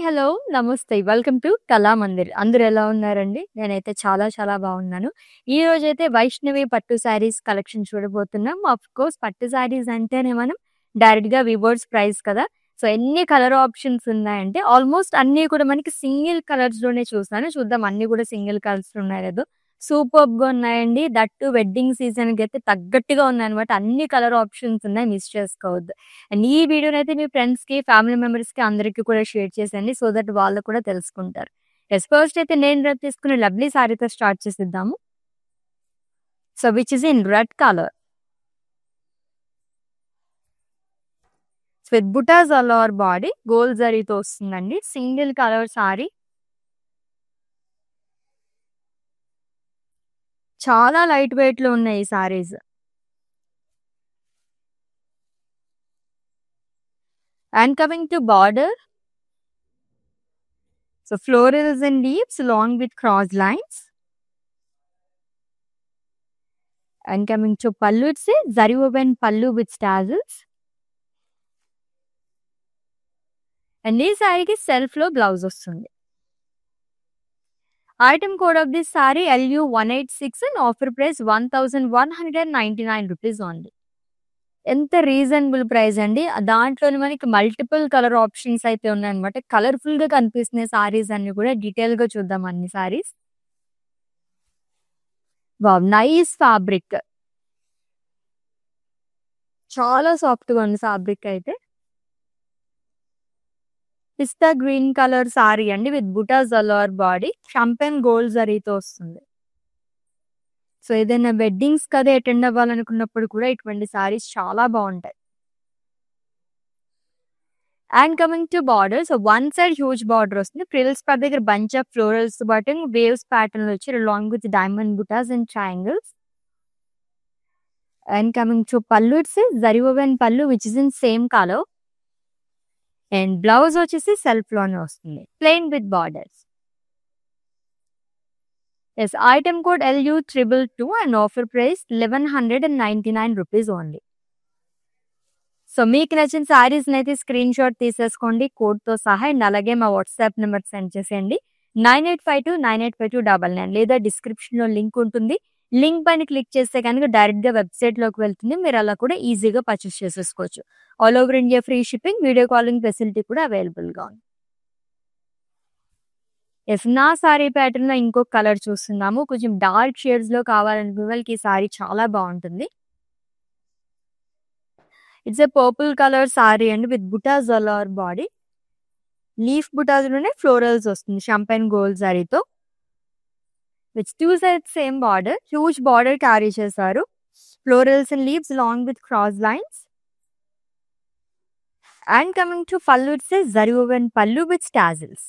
Hello! నమస్తే. Welcome to Kalamandir. అందరూ ఎలా ఉన్నారండి? నేనైతే చాలా బాగున్నాను. ఈరోజైతే వైష్ణవి పట్టు శారీస్ కలెక్షన్ చూడబోతున్నాం. ఆఫ్‌కోర్స్ పట్టు శారీస్ అంటేనే మనం డైరెక్ట్‌గా వివర్స్ ప్రైస్ కదా! సో, ఎన్ని కలర్ ఆప్షన్స్ ఉన్నాయంటే ఆల్మోస్ట్ అన్నీ కూడా మనకి సింగిల్ కలర్స్‌లోనే చూసాను. చూద్దాం అన్నీ కూడా సింగిల్ కలర్స్‌లో ఉన్నాయో లేదో. సూపర్బ్‌గా ఉన్నాయండి. దట్ టూ వెడ్డింగ్ సీజన్‌కైతే తగ్గట్టుగా ఉన్నాయన్నమాట. అన్ని కలర్ ఆప్షన్స్ ఉన్నాయి. మిస్ చేసుకోవద్దు. అండ్ ఈ వీడియోనైతే మీ ఫ్రెండ్స్‌కి, ఫ్యామిలీ మెంబర్స్‌కి అందరికి కూడా షేర్ చేసేయండి. సో దట్ వాళ్ళు కూడా తెలుసుకుంటారు. యెస్. ఫస్ట్ అయితే నేను రేపు తీసుకున్న లవ్లీ సారీతో స్టార్ట్ చేసేద్దాము. So, which is in red colour. With buttas all over body gold జరీతో వస్తుందండి. Single colour sorry. చాలా లైట్ వెయిట్‌లో ఉన్నాయి ఈ sarees. And coming to border. So, florals and leaves along with cross lines. And coming to pallu, it's a zari woven pallu with tassels. And ఈ సారీకి సెల్ఫ్‌లో blouse వస్తుంది. Item code of this sorry LU186 and offer price 1199 rupees only. ఎంత reasonable price అండి. దాంట్లోనే మనకి multiple colour options అయితే ఉన్నాయన్నమాట. కలర్‌ఫుల్‌గా కనిపిస్తున్నాయి సారీస్ అన్నీ కూడా. డీటెయిల్‌గా చూద్దాం అన్ని సారీస్. వావ్! Nice fabric. చాలా సాఫ్ట్‌గా ఉంది ఫ్యాబ్రిక్ అయితే. పిస్తా గ్రీన్ కలర్ సారీ అండి with buttas all over body. Champagne gold జరీతో వస్తుంది. సో, ఏదైనా వెడ్డింగ్స్‌కి అదే అటెండ్ అవ్వాలనుకున్నప్పుడు కూడా ఇటువంటి సారీస్ చాలా బావుంటాయి. And coming to border. So, one side huge border వస్తుంది. ఫ్రిల్స్ పార్ట్ దగ్గర bunch of florals button waves ప్యాటర్న్‌లో వచ్చి అలాంగ్ విత్ డైమండ్ బుటాస్ and triangles. And coming to pallu, it's zari woven pallu which is in same colour. And blouse వచ్చేసి సెల్ఫ్‌లోనే వస్తుంది. Plain with borders. Yes. Item code LU222 and offer price 1199 rupees only. So, మీకు నచ్చిన సారీస్‌నైతే screen shot తీసేసుకోండి కోడ్‌తో సహా. And అలాగే మా వాట్సాప్ నెంబర్ సెండ్ చేసేయండి. 9852985299 లేదా డిస్క్రిప్షన్‌లో లింక్ ఉంటుంది. లింక్ పైన క్లిక్ చేస్తే కనుక డైరెక్ట్‌గా వెబ్‌సైట్‌లోకి వెళ్తుంది. మీరు అలా కూడా ఈజీగా పర్చేస్ చేసేసుకోవచ్చు. All over India free shipping, video calling facility కూడా అవైలబుల్‌గా ఉంది. యెస్. నా సారీ ప్యాటర్న్‌లో ఇంకొక కలర్ చూస్తున్నాము. కొంచెం డార్క్ షేడ్స్‌లో కావాలనుకునే వాళ్ళకి ఈ సారీ చాలా బావుంటుంది. It's a purple colour sorry అండి with buttas all over body. Leaf బుటాస్‌లోనే ఫ్లోరల్స్ వస్తుంది షాంపెన్ గోల్డ్ జరీతో. With 2 sides same border. Huge border carry చేశారు. Florals and leaves along with cross lines. And coming to pallu, it's a zari woven pallu with tassels.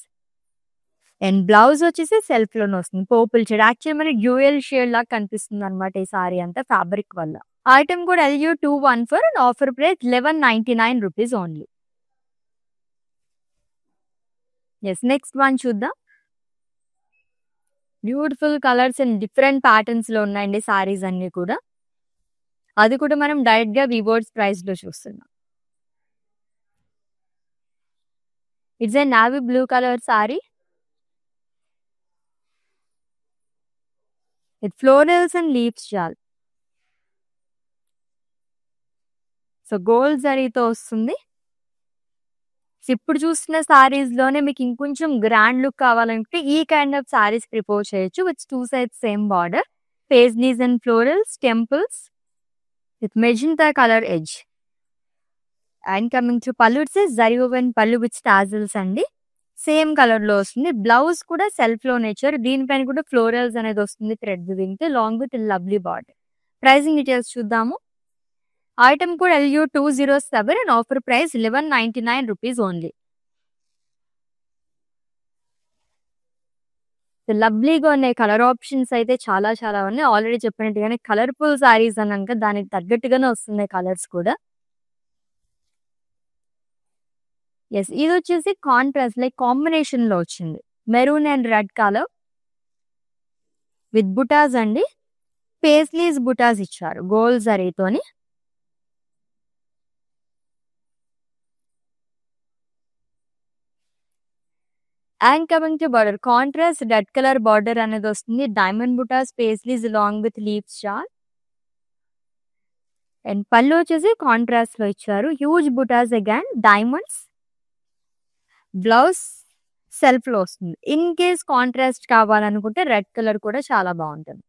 And blouse వచ్చేసి సెల్ఫ్‌లోనే వస్తుంది. Purple shade. Actually మనకి dual shade లాగా కనిపిస్తుందన్నమాట ఈ sorry అంతా ఫ్యాబ్రిక్ వల్ల. ఐటమ్ కూడా LU214 and offer price 1199 rupees only. Yes. Next one చూద్దాం. బ్యూటిఫుల్ కలర్స్ అండ్ డిఫరెంట్ ప్యాటర్న్స్‌లో ఉన్నాయండి సారీస్ అన్నీ కూడా. అది కూడా మనం డైరెక్ట్‌గా వివర్స్ ప్రైస్‌లో చూస్తున్నాం. It's a navy blue colour sorry. With florals and leaves జాల్. సో, గోల్డ్ జరీతో వస్తుంది. సో, ఇప్పుడు చూస్తున్న సారీస్‌లోనే మీకు ఇంకొంచెం గ్రాండ్ లుక్ కావాలంటే ఈ కైండ్ ఆఫ్ సారీస్ ప్రిఫర్ చేయొచ్చు. With 2 sides same border. Paisleys and florals, temples with magenta colour edge. And coming to pallu, it's a zari woven pallu with tassels అండి. సేమ్ కలర్‌లో వస్తుంది. బ్లౌజ్ కూడా సెల్ఫ్‌లోనే ఇచ్చారు. దీనిపైన కూడా ఫ్లోరల్స్ అనేది వస్తుంది థ్రెడ్ వీవింగ్‌తో long with lovely border. Pricing details చూద్దాము. ఐటమ్ కూడా LU207 and offer price 1199 rupees only. లవ్లీగా ఉన్నాయి. కలర్ ఆప్షన్స్ అయితే చాలా ఉన్నాయి. ఆల్రెడీ చెప్పినట్టుగానే కలర్‌ఫుల్ సారీస్ అన్నాక దానికి తగ్గట్టుగానే వస్తున్నాయి కలర్స్ కూడా. యెస్. ఇదొచ్చేసి కాంట్రాస్ట్ లైక్ కాంబినేషన్‌లో వచ్చింది. Maroon and red colour. With బుటాస్ అండి. పేస్లీస్ బుటాస్ ఇచ్చారు గోల్డ్ జరీతోని. And coming to border, contrast red colour border అనేది వస్తుంది. డైమండ్ బుటాస్ paisleys long with leaves shawl. And పళ్ళు వచ్చేసి కాంట్రాస్ట్ లో ఇచ్చారు. హ్యూజ్ బుటాస్ అగైన్ డైమండ్స్. బ్లౌజ్ సెల్ఫ్ లో వస్తుంది. ఇన్ కేస్ కాంట్రాస్ట్ కావాలనుకుంటే రెడ్ కలర్ కూడా చాలా బాగుంటుంది.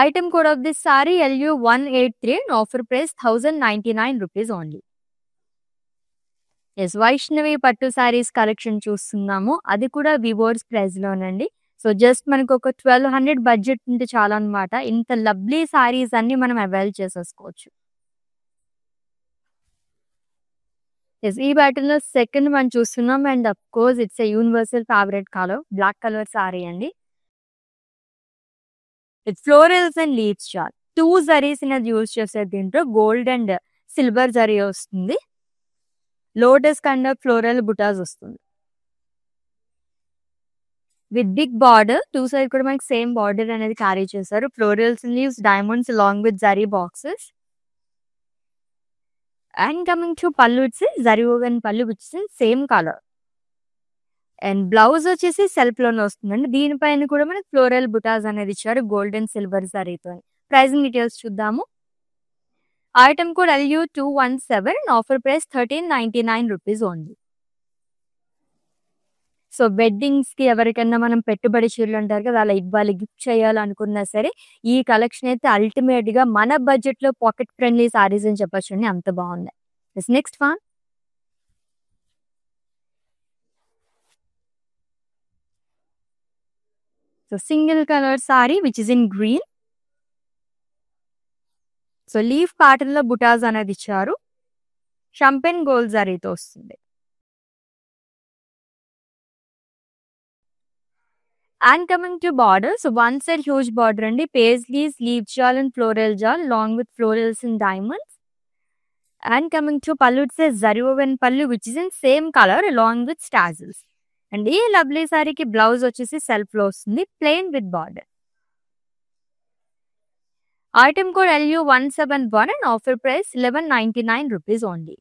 Item code of this saree LU183 and offer price 1099 rupees only. Yes, Vaishnavi Pattu saris collection చూస్తున్నాము. అది కూడా వివోర్స్ ప్రైస్ లోనండి. సో జస్ట్ మనకు ఒక 1200 బడ్జెట్ ఉంటే చాలా అనమాట. ఇంత లవ్లీ సారీస్ అన్ని మనం అవైల్ చేసేసుకోవచ్చు. ఎస్, ఈ బ్యాటిల్ లో సెకండ్ మనం చూస్తున్నాం. And of course it's a universal favourite colour, black colour sorry అండి. It's florals and leaves shawl. 2 zaris అనేది యూజ్ చేసేది. దీంట్లో గోల్డ్ అండ్ సిల్వర్ జరీ వస్తుంది. Lotus kind of floral butas వస్తుంది విత్ బిగ్ బార్డర్. 2 సైడ్ కూడా మనకి సేమ్ బార్డర్ అనేది క్యారీ చేశారు. Florals, leaves, diamonds along with zari boxes. And coming to pallu, it's zari woven pallu which is same colour. And blouse వచ్చేసి self లోనే వస్తుందండి. దీనిపైన కూడా మనకి ఫ్లోరల్ బుటాస్ అనేది ఇచ్చారు గోల్డ్ అండ్ సిల్వర్ జరీతో. ప్రైజింగ్ డీటెయిల్స్ చూద్దాము. Item code LU217 and offer price 1399 rupees only. So weddings కి ఎవరికైనా మనం పెట్టుబడి చీరలు అంటారు కదా, అలా ఇవ్వాలి, గిఫ్ట్ చేయాలనుకున్నా సరే ఈ కలెక్షన్ అయితే అల్టిమేట్ గా మన బడ్జెట్ లో పాకెట్ ఫ్రెండ్లీ సారీస్ అని చెప్పొచ్చు అండి. అంత బాగున్నాయి. Next one, so single colour sari which is in green. So leaf pattern లో బుటాస్ అనేది ఇచ్చారు. షంపెన్ గోల్డ్ జరీతో వస్తుంది. And coming to border, so one side huge border అండి. Paisleys, leave jaal and floral jaal long with florals and diamonds. And coming to pallu, it's zari woven pallu which is in same colour along with tassels. And ఈ lovely సారీకి blouse వచ్చేసి self లో వస్తుంది, plain with border. Item code LU171 and offer price 1199 rupees only.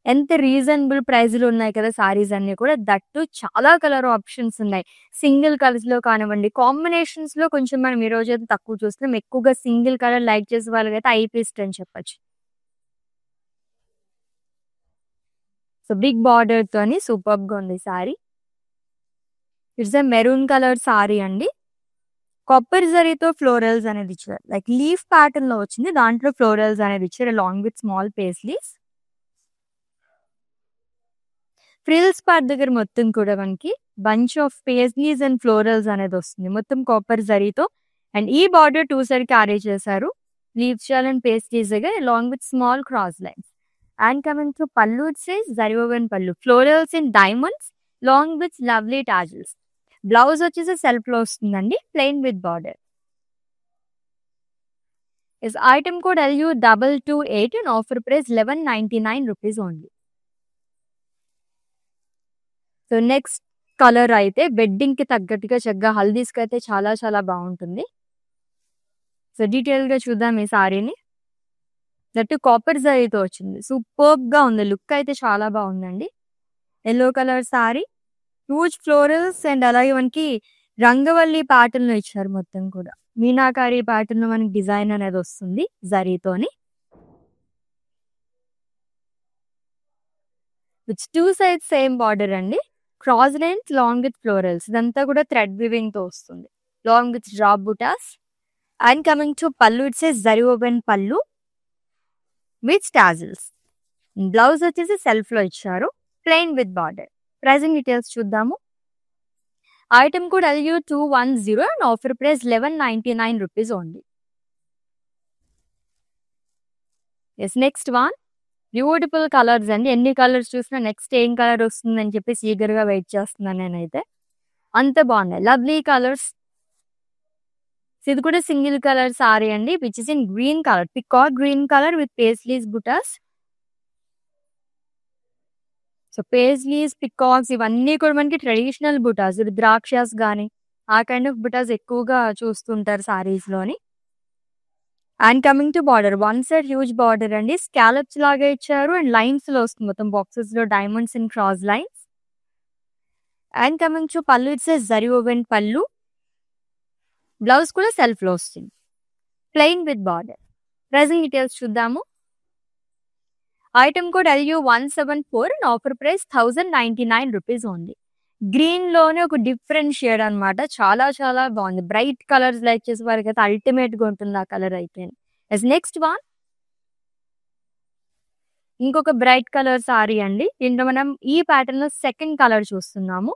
ఎంత reasonable ప్రైజ్లు ఉన్నాయి కదా సారీస్ అన్ని కూడా. దట్టు చాలా కలర్ ఆప్షన్స్ ఉన్నాయి. సింగిల్ కలర్స్ లో కానివ్వండి, కాంబినేషన్స్ లో కొంచెం మనం ఈ రోజు అయితే తక్కువ చూస్తున్నాం. ఎక్కువగా సింగిల్ కలర్ లైక్ చేసే వాళ్ళకైతే ఐపీస్ట్ అని చెప్పచ్చు. సో బిగ్ బార్డర్ తోని సూపర్ గా ఉంది sorry. It's a maroon colour sorry అండి. కొబ్బరి జరీతో ఫ్లోరల్స్ అనేది ఇచ్చారు. లైక్ లీఫ్ ప్యాటర్న్ లో వచ్చింది, దాంట్లో ఫ్లోరల్స్ అనేది ఇచ్చారు along with small paisleys. Frills part దగ్గర మొత్తం కూడా మనకి bunch of paisleys and florals అనేది వస్తుంది మొత్తం కొబ్బరి జరీతో. అండ్ ఈ బార్డర్ 2 సైడ్ క్యారీ చేశారు. లీవ్ షాల్ అండ్ పేస్లీస్ దగ్గర along with small cross lines. And coming to pallu, it's zari woven పళ్ళు, florals and diamonds long with lovely tassels. Blouse వచ్చేసి సెల్ఫ్ లో వస్తుందండి, plain with border. Is item code LU228 and offer price 1199 rupees only. So next colour అయితే wedding కి తగ్గట్టుగా చక్కగా హల్దీస్ కి అయితే చాలా చాలా బాగుంటుంది. సో డీటెయిల్ గా చూద్దాం ఈ సారీని. దట్టు కాపర్ జరీతో వచ్చింది. సూపర్ గా ఉంది, లుక్ అయితే చాలా బాగుందండి. Yellow colour sorry, huge florals and అలాగే మనకి రంగవల్లి ప్యాటర్న్ లో ఇచ్చారు మొత్తం కూడా. మీనాకారి ప్యాటర్న్ లో మనకి డిజైన్ అనేది వస్తుంది జరీతోని. విచ్ 2 సైడ్స్ సేమ్ బార్డర్ అండి. Cross lines long with florals. ఇదంతా కూడా థ్రెడ్ వివింగ్ తో వస్తుంది long with drop butas. And coming to pallu, it's zari woven pallu with tassels. Blouse వచ్చేసి సెల్ఫ్ లో ఇచ్చారు, plain with border. Pricing details చూద్దాము. Item code LU210 and offer price 1199 rupees only. Yes, next one beautiful colours అండి. ఎన్ని colours చూసినా next ఏం colour వస్తుందని చెప్పేసి ఈగర్ గా వెయిట్ చేస్తున్నాను నేనైతే. అంత బాగున్నాయి, లవ్లీ కలర్స్. ఇది కూడా సింగిల్ కలర్ సారీ అండి which is in green colour, peacock green colour with paisleys బుటాస్. సో పేస్లీస్, పికాక్స్ ఇవన్నీ కూడా మనకి ట్రెడిషనల్ బుటాస్, ద్రాక్షస్ గానీ ఆ కైండ్ ఆఫ్ బుటాస్ ఎక్కువగా చూస్తుంటారు సారీస్ లోని. And coming to border, one side huge border అండి. స్కాలప్స్ లాగా ఇచ్చారు అండ్ లైన్స్ లో వస్తుంది మొత్తం బాక్సెస్ లో diamonds and cross lines. And coming to pallu, it's zari woven pallu. Blouse కూడా సెల్ఫ్ లో వస్తుంది, plain with border. Pricing details చూద్దాము. Item code LU174 and offer price 1099 rupees only. Green లోనే ఒక డిఫరెంట్ షేడ్ అన్నమాట, చాలా చాలా బాగుంది. బ్రైట్ కలర్స్ లైక్ చేసే వారికి అయితే అల్టిమేట్ గా ఉంటుంది ఆ కలర్ అయితే. నెక్స్ట్ వన్ ఇంకొక బ్రైట్ కలర్ సారీ అండి. దీంట్లో మనం ఈ ప్యాటర్న్ లో సెకండ్ కలర్ చూస్తున్నాము.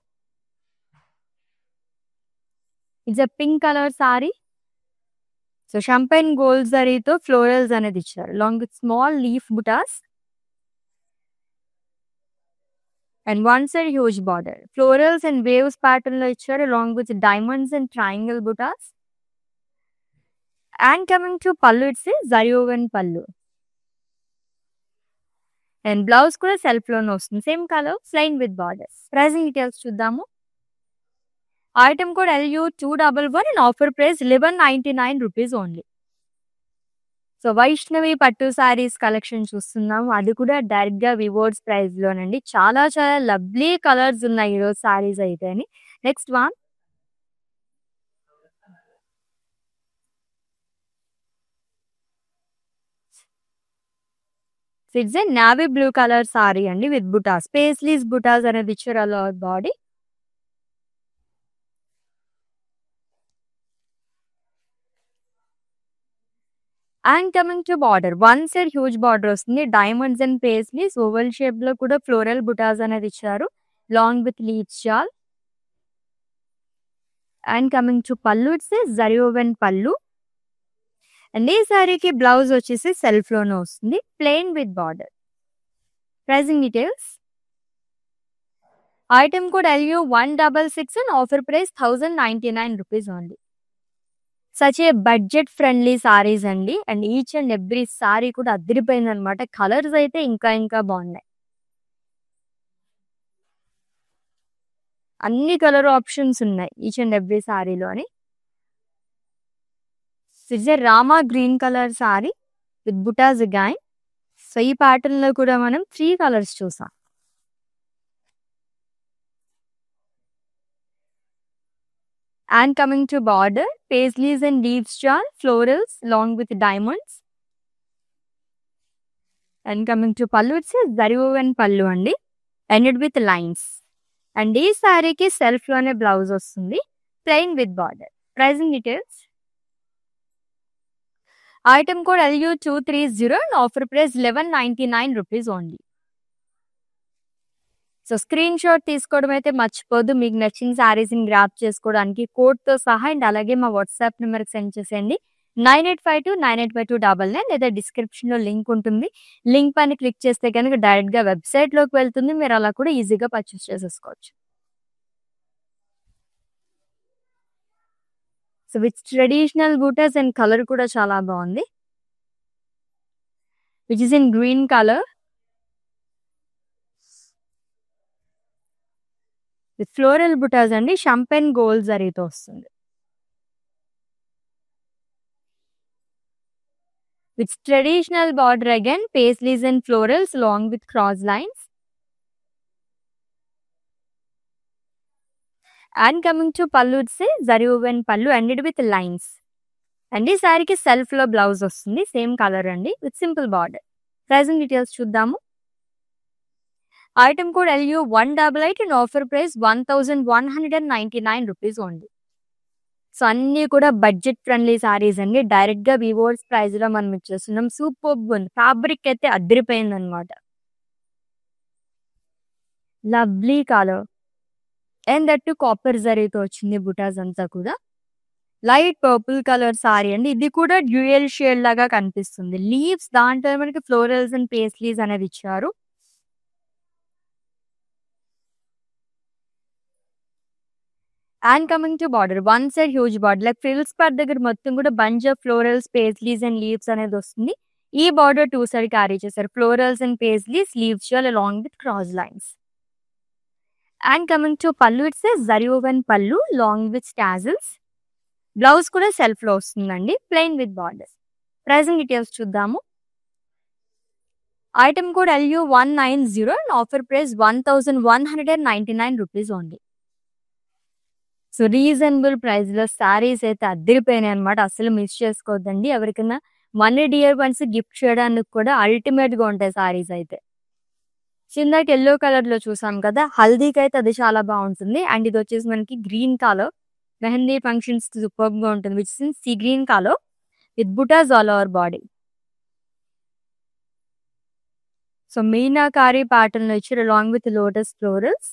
It's pink colour sari. So champagne gold జరీతో ఫ్లోరల్స్ అనేది ఇచ్చారు, long with small leaf butas and one side huge border. Florals and waves pattern లో ఇచ్చారు, long with diamonds and triangle butas. And coming to pallu, it's zari woven pallu. And blouse కూడా self లోనే వస్తుంది, same colour, plain with borders. Pricing details చూద్దాము. Item code LU211 and offer price 1199 rupees only. So Vaishnavi Pattu saris collection చూస్తున్నాము, అది కూడా direct గా వివోర్స్ price లోనండి. చాలా చాలా లవ్లీ కలర్స్ ఉన్నాయి ఈరోజు సారీస్ అయితే. Next one it's a navy blue colour sorry అండి విత్ బుటాస్, పేస్లీస్ బుటాస్ అనేది ఇచ్చారు అలా body. And coming to border, one side huge border వస్తుంది, diamonds and paisleys oval shape లో కూడా ఫ్లోరల్ బుటాస్ అనేది ఇచ్చారు, long with leaves shawl. And coming to pallu, it's zari woven pallu. And ఈ సారీకి బ్లౌజ్ వచ్చేసి సెల్ఫ్ లోనే వస్తుంది, plain with border. Pricing details. Item code LU166 and offer price 1099 rupees only. Such a budget friendly saris అండి. And each and every sari కూడా అదిరిపోయింది అనమాట. Colours అయితే ఇంకా ఇంకా బాగున్నాయి, అన్ని కలర్ ఆప్షన్స్ ఉన్నాయి ఈచ్ అండ్ ఎవ్రీ సారీలోని. It's a Rama green colour sorry with butas guy. So ఈ ప్యాటర్న్ లో కూడా మనం 3 కలర్స్ చూసాం. And coming to border, paisleys and leaves shawl, florals along with diamonds. And coming to pallu, it's a zari woven pallu andi, ended with lines. And ee saree ki self lone blouse vastundi, plain with border. Pricing details. Item code LU230 and offer price 1199 rupees only. So screen shot తీసుకోవడం అయితే మర్చిపోదు. మీకు నచ్చిన శారీస్ని grab చేసుకోవడానికి కోడ్తో సహా and అలాగే మా వాట్సాప్ నెంబర్కి సెండ్ చేసేయండి 9852985299, లేదా డిస్క్రిప్షన్లో లింక్ ఉంటుంది. లింక్ పైన క్లిక్ చేస్తే కనుక డైరెక్ట్గా వెబ్సైట్లోకి వెళ్తుంది, మీరు అలా కూడా ఈజీగా పర్చేస్ చేసేసుకోవచ్చు. So with traditional butas and colour కూడా చాలా బాగుంది, which is in green colour with floral butas అండి, షంపెన్ గోల్డ్ జరీతో వస్తుంది. With traditional border again, paisleys and florals long with cross lines. And coming to pallu, it's zari woven pallu ended with lines. And ఈ శారీకి self లో blouse వస్తుంది, same colour అండి with simple border. Pricing details చూద్దాము. Item code LU188 and offer price 1199 rupees only. So అన్నీ కూడా budget friendly saris అండి, direct గా వివోర్స్ ప్రైస్ లో మనం ఇచ్చేస్తున్నాం. సూపర్ ఉంది, ఫ్యాబ్రిక్ అయితే అదిరిపోయింది అనమాట. Lovely colour and that copper జరీతో వచ్చింది బుటాస్ అంతా కూడా. లైట్ పర్పుల్ కలర్ సారీ అండి, ఇది కూడా డ్యూయల్ షేడ్ లాగా కనిపిస్తుంది. లీవ్స్ దాంట్లో మనకి ఫ్లోరల్స్ అండ్ పేస్లీస్ అనేది ఇచ్చారు. And coming to border, one side huge border, like frills part దగ్గర మొత్తం కూడా bunch of florals, paisleys and leaves అనేది వస్తుంది. ఈ బార్డర్ 2 సైడ్ క్యారీ చేశారు, florals and paisleys, leaves shawl along with cross lines. And coming to pallu, it's zari woven pallu long with tassels. Blouse కూడా self లో వస్తుందండి, plain with border. Pricing details చూద్దాము. Item code LU190 and offer price 1199 rupees only. So reasonable ప్రైస్‌లో శారీస్ అయితే అద్దిరిపోయినాయి అన్నమాట. అస్సలు miss చేసుకోవద్దండి. ఎవరికైనా మన డియర్ వన్స్ గిఫ్ట్ చేయడానికి కూడా అల్టిమేట్‌గా ఉంటాయి శారీస్ అయితే. సో ఇందాక యెల్లో కలర్‌లో చూసాం కదా! హల్దీకైతే అది చాలా బావుంటుంది. అండ్ ఇదొచ్చేసి మనకి గ్రీన్ కలర్. మెహందీ ఫంక్షన్స్‌కి సూపర్బ్‌గా ఉంటుంది. Which is in sea green colour with buttas all over body. So meenakari ప్యాటర్న్‌లో ఇచ్చారు along with lotus florals.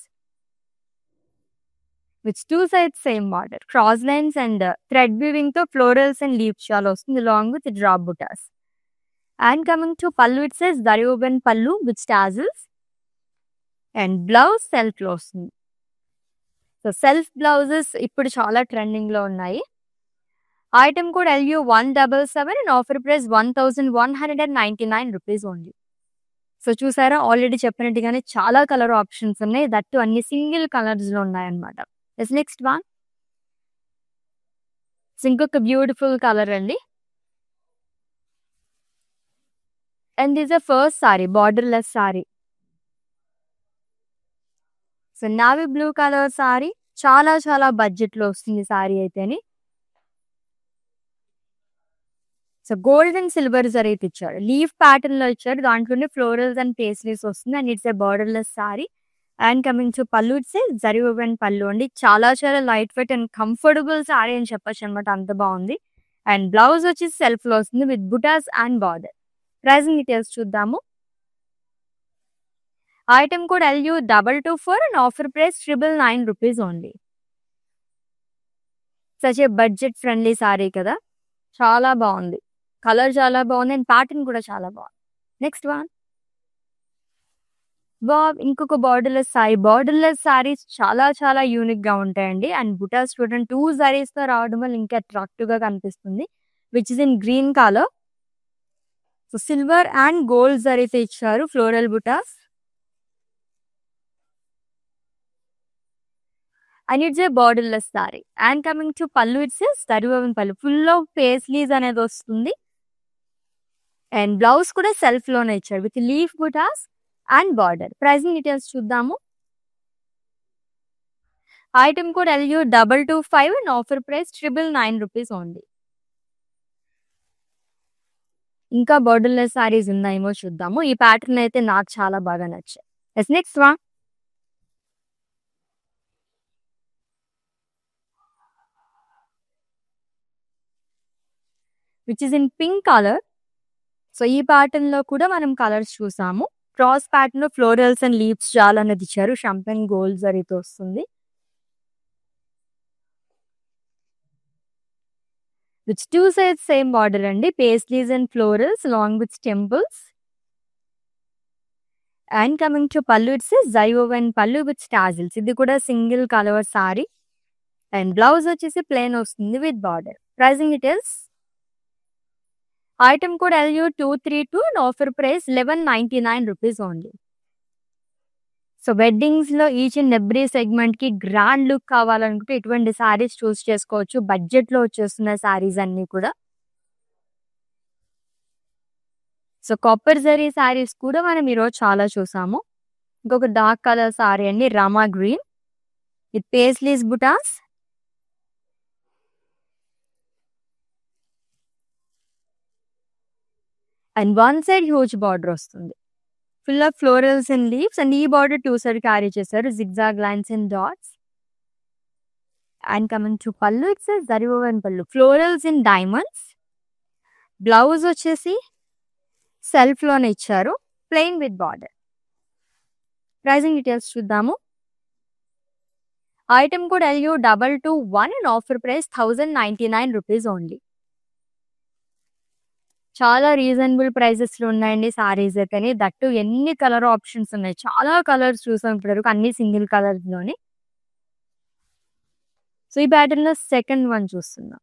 With 2 sides same border. Cross lines and thread వీవింగ్‌తో ఫ్లోరల్స్ అండ్ లీవ్స్ చాలా వస్తుంది along with drop butas. And coming to pallu it says దరి open pallu with tassels. And blouse సెల్ఫ్‌లో వస్తుంది. So self blouses ఇప్పుడు చాలా ట్రెండింగ్‌లో ఉన్నాయి. Item code LU177 and offer price ₹1199 only. So చూసారా ఆల్రెడీ చెప్పినట్టుగానే చాలా కలర్ ఆప్షన్స్ ఉన్నాయి. దట్టు అన్ని సింగిల్ కలర్స్‌లో ఉన్నాయన్నమాట. Next one. ఇంకొక బ్యూటిఫుల్ కలర్ అండి. And this a first sari బార్డర్‌లెస్ సారీ. So navy blue colour sorry చాలా చాలా బడ్జెట్‌లో వస్తుంది సారీ అయితేని. సో గోల్డ్ అండ్ సిల్వర్ జరీతో ఇచ్చాడు. లీఫ్ ప్యాటర్న్‌లో ఇచ్చాడు. దాంట్లోనే ఫ్లోరల్స్ అండ్ పేస్ట్రీస్ వస్తుంది. అండ్ ఇట్స్ ఎ బార్డర్‌లెస్ sari. And coming to pallu it's a zari woven pallu అండి. చాలా చాలా light weight and comfortable sorry అని చెప్పొచ్చు అనమాట. అంత బాగుంది. అండ్ బ్లౌజ్ వచ్చేసి సెల్ఫ్‌లో వస్తుంది with butas and border. Pricing details చూద్దాము. Item code LU224 and offer price ₹999 only. Such a budget friendly sari కదా! చాలా బాగుంది. కలర్ చాలా బాగుంది అండ్ ప్యాటర్న్ కూడా చాలా బాగుంది. Next one. ఇంకొక బార్డర్‌లెస్ సారీ. బార్డర్‌లెస్ సారీస్ చాలా చాలా యూనిక్‌గా ఉంటాయండి. అండ్ బుటాస్ చూడండి 2 సారీస్‌తో రావడం వల్ల ఇంకా అట్రాక్టివ్‌గా కనిపిస్తుంది. Which is in green colour. So silver and gold జరీతో ఇచ్చారు floral butas. And it's a బార్డర్‌లెస్ sari. And coming to pallu it's zari woven pallu. Full of paisleys అనేది వస్తుంది. అండ్ బ్లౌజ్ కూడా సెల్ఫ్‌లోనే ఇచ్చాడు with leaf butas and border. Pricing details చూద్దాము. Item code LU225 and offer price ₹999 only. ఇంకా బార్డర్‌లెస్ సారీస్ ఉన్నాయేమో చూద్దాము. ఈ ప్యాటర్న్ అయితే నాకు చాలా బాగా నచ్చాయి. Next one. Which is in pink colour. So ఈ ప్యాటర్న్‌లో కూడా మనం కలర్స్ చూసాము. క్రాస్ ప్యాటర్న్‌లో ఫ్లోరల్స్ అండ్ లీవ్స్ చాలా అనేది ఇచ్చారు. షాంపెన్ గోల్డ్ జరీతో వస్తుంది. విచ్ 2 సైడ్స్ సేమ్ బార్డర్ అండి. Paisleys and florals along with temples. And coming to pallu it's zari woven pallu with tassels. ఇది కూడా single colour sari. And blouse వచ్చేసి ప్లెయిన్ వస్తుంది with border. Pricing details. Item code LU232 and offer price ₹1199 only. So వెడ్డింగ్స్‌లో each and every సెగ్మెంట్‌కి grand look కావాలనుకుంటే ఇటువంటి సారీస్ చూస్ చేసుకోవచ్చు. బడ్జెట్‌లో వచ్చేస్తున్న సారీస్ అన్నీ కూడా. సో కాపర్ జరీ సారీస్ కూడా మనం ఈరోజు చాలా చూసాము. ఇంకొక డార్క్ కలర్ సారీ అండి Rama green with paisleys butas. And one side huge border వస్తుంది. Full of florals and leaves. And ఈ బార్డర్ 2 సైడ్ క్యారీ చేశారు. Zigzag lines and dots. And coming to pallu it's zari woven pallu. Florals in diamonds. Blouse వచ్చేసి సెల్ఫ్‌లోనే ఇచ్చారు. Plain with border. Pricing details చూద్దాము. Item code LU221 and offer price ₹1099 only. చాలా reasonable ప్రైసెస్‌లో ఉన్నాయండి సారీస్ అయితేని. దట్టు ఎన్ని కలర్ ఆప్షన్స్ ఉన్నాయి. చాలా కలర్స్ చూసాం ఇప్పటివరకు అన్ని సింగిల్ కలర్స్‌లోని. సో ఈ ప్యాటర్న్‌లో సెకండ్ వన్ చూస్తున్నాం.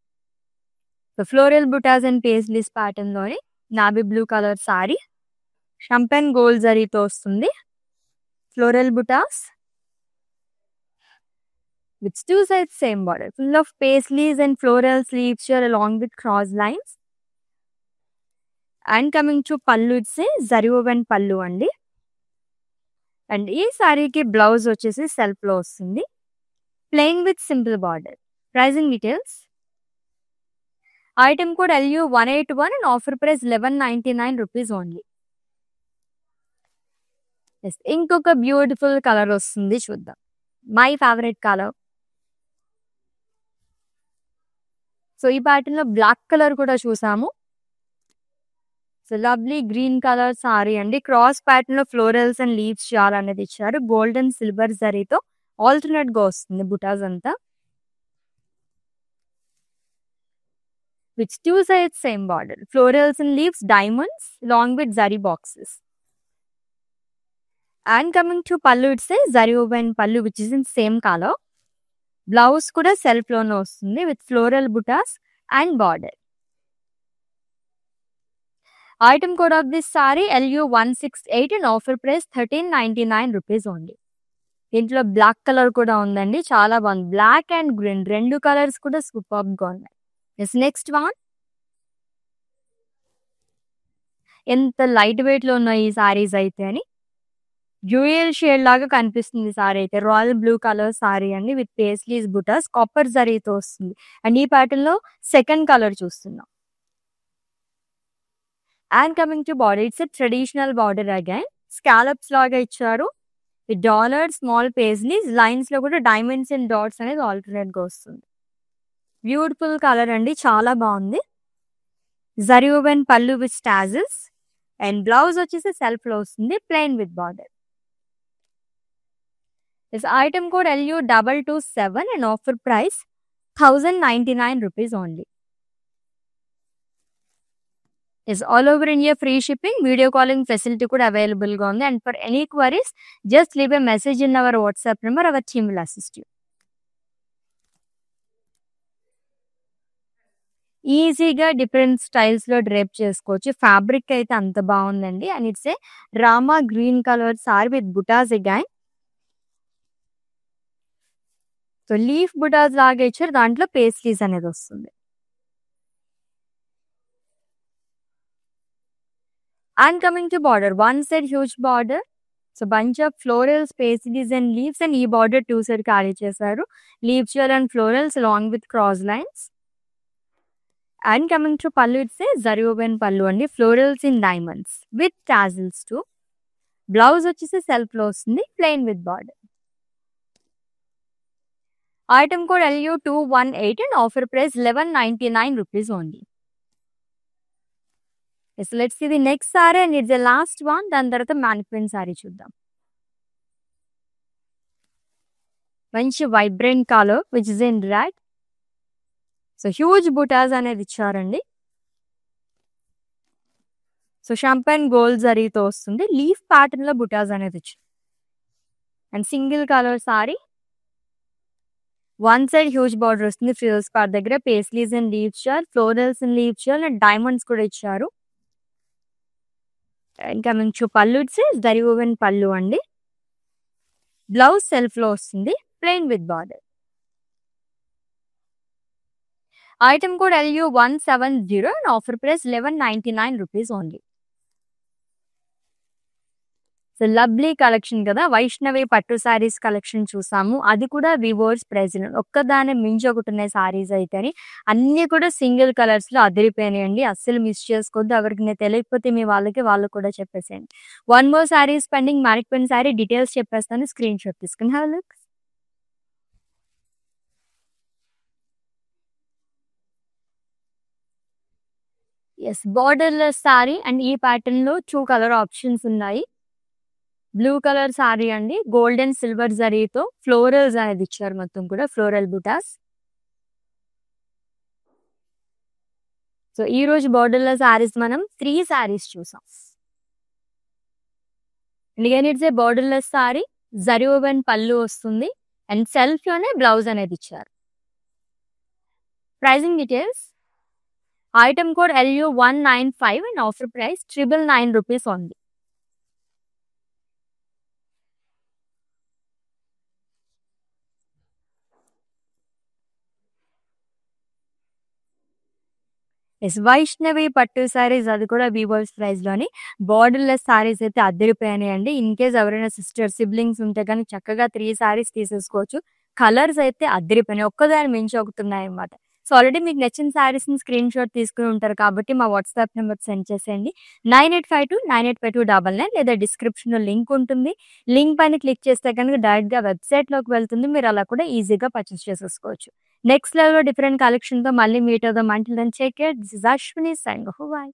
So floral butas and paisleys ప్యాటర్న్‌లోని navy blue colour sari. Champagne gold జరీతో వస్తుంది. Floral butas with 2 sides same border. Full of paisleys and floral sleeves along with cross lines. And coming to pallu it's zari woven pallu అండి. And ఈ సారీకి blouse వచ్చేసి సెల్ఫ్‌లో వస్తుంది. Plain with simple border. Pricing details. Item code LU181 and offer price 1199 rupees only. ఇంకొక beautiful colour వస్తుంది, చూద్దాం. My favourite colour. So ఈ ప్యాటర్న్ లో బ్లాక్ కలర్ కూడా చూసాము. So lovely green colour sorry అండి. క్రాస్ ప్యాటర్న్ లో ఫ్లోరల్స్ అండ్ లీవ్స్ చాలా అనేది ఇచ్చారు. గోల్డ్ అండ్ సిల్వర్ జరీతో ఆల్టర్నేట్ గా వస్తుంది బుటాస్ అంతా. With 2 sides same border. Florals and leaves, diamonds along with zari boxes. And coming to pallu, it says zari woven pallu which is in same color. Blouse kuda self lone vastundi with floral buttas and border. Item code of this saree LU168 and offer price 1399 rupees only. దీంట్లో black colour కూడా ఉందండి, చాలా బాగుంది. Black and green రెండు colours కూడా super గా ఉన్నాయి. Next one. ఎంత లైట్ వెయిట్ లో ఉన్నాయి ఈ సారీస్ అయితే అని. డ్యూయల్ షేడ్ లాగా కనిపిస్తుంది సారీ అయితే. రాయల్ బ్లూ కలర్ సారీ అండి విత్ పేస్లీస్ బుటాస్ కాపర్ జరీతో వస్తుంది. అండ్ ఈ ప్యాటర్న్ లో సెకండ్ కలర్ చూస్తున్నాం. And coming to border, it's a traditional border again. Scallops లాగా ఇచ్చారు with dollar small paisleys. Lines లో కూడా డైమండ్స్ అండ్ డాట్స్ అనేది ఆల్టర్నేట్ గా వస్తుంది. బ్యూటిఫుల్ కలర్ అండి, చాలా బాగుంది. జరీ woven పళ్ళు విత్ టాజిల్స్ అండ్ బ్లౌజ్ వచ్చేసి సెల్ఫ్ లో వస్తుంది plain with border. This item code LU227 and offer price 1099 rupees only. Is all over India free shipping, video calling facility could available ga undi. And for any queries, just leave a message in our WhatsApp number. Our team will assist you. ఈజీగా different styles లో drape చేసుకోవచ్చు. Fabric అయితే అంత బాగుందండి. And it's a Rama green colour sorry with butas again. So leaf butas లాగా ఇచ్చారు, దాంట్లో paisleys అనేది వస్తుంది. And coming to border, one side huge border. So bunch of florals, paisleys and leaves. And ఈ బార్డర్ 2 side క్యారీ చేశారు. Leave shale and florals along with cross lines. And coming to pallu, it's a zari woven pallu అండి. Florals in diamonds with tassels to. Blouse వచ్చేసి self లో వస్తుంది plain with border. Item code LU218 and offer price 1199 rupees only. Yes, let's see the next saree and it's the last one. దాని తర్వాత mannequin saree చూద్దాం. మంచి vibrant colour which is in red. So huge butas అనేది ఇచ్చారండి. So champagne gold జరీతో వస్తుంది. Leaf pattern లో బుటాస్ అనేది ఇచ్చారు. And single colour sari. One side huge border వస్తుంది. ఫ్రిల్స్ పార్ట్ దగ్గర paisleys and leave shawl, florals and leave shawl and diamonds కూడా ఇచ్చారు. And coming to pallu, it's zari woven pallu అండి. బ్లౌజ్ సెల్ఫ్ లో వస్తుంది plain with border. Item code LU170 and offer price 1199 rupees only. So lovely collection కదా. Vaishnavi Pattu saris collection చూసాము, అది కూడా viewers price. ఒక్కదాని మించి ఒకటి ఉన్నాయి సారీస్ అయితే. అన్ని కూడా సింగిల్ కలర్స్ లో అదిరిపోయినాయండి. అస్సలు మిస్ చేసుకోవద్దు. ఎవరికి నేను తెలియకపోతే మీ వాళ్ళు కూడా చెప్పేసేయండి. One more saris pending, mannequin sari details చెప్పేస్తాను, స్క్రీన్ షాట్ తీసుకుని have look. Yes, borderless sari and ఈ ప్యాటర్న్ లో 2 కలర్ ఆప్షన్స్ ఉన్నాయి. బ్లూ కలర్ సారీ అండి, గోల్డ్ అండ్ సిల్వర్ జరీతో ఫ్లోరల్స్ అనేది ఇచ్చారు. మొత్తం కూడా ఫ్లోరల్ బుటాస్. సో ఈ రోజు బార్డర్ల సారీస్ మనం 3 సారీస్ చూసాం. And it's a borderless sari, zari woven pallu వస్తుంది అండ్ సెల్ఫ్ లోనే బ్లౌజ్ అనేది ఇచ్చారు. Pricing details. Item code LU195 and offer price 999 rupees only. Yes, Vaishnavi Pattu saris, అది కూడా వీవర్స్ ప్రైస్ లోని. బార్డర్లెస్ సారీస్ అయితే అద్దరిపోయాయండి. ఇన్ కేస్ ఎవరైనా సిస్టర్ సిబ్లింగ్స్ ఉంటే కానీ చక్కగా 3 సారీస్ తీసేసుకోవచ్చు. కలర్స్ అయితే అదిరిపోయినాయి. ఒక్కదాని మించి ఒకటున్నాయన్నమాట. సో, ఆల్రెడీ మీకు నచ్చిన శారీస్‌ని స్క్రీన్ షాట్ తీసుకొని ఉంటారు కాబట్టి మా వాట్సాప్ నెంబర్‌కి సెండ్ చేసేయండి. 9852985299 లేదా డిస్క్రిప్షన్‌లో లింక్ ఉంటుంది. లింక్ పైన క్లిక్ చేస్తే కనుక డైరెక్ట్‌గా వెబ్‌సైట్‌లోకి వెళ్తుంది. మీరు అలా కూడా ఈజీగా పర్చేస్ చేసేసుకోవచ్చు. నెక్స్ట్ లెవెల్‌లో డిఫరెంట్ కలెక్షన్‌తో మళ్ళీ మీట్ అవుదాం. Until then take care. This is Ashwini signing off. Bye.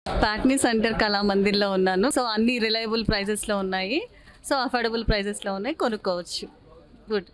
Patny centre కళామందిర్లో ఉన్నాను. సో అన్ని రిలయబుల్ ప్రైజెస్లో ఉన్నాయి. సో అఫోర్డబుల్ ప్రైజెస్లో ఉన్నాయి, కొనుక్కోవచ్చు. గుడ్.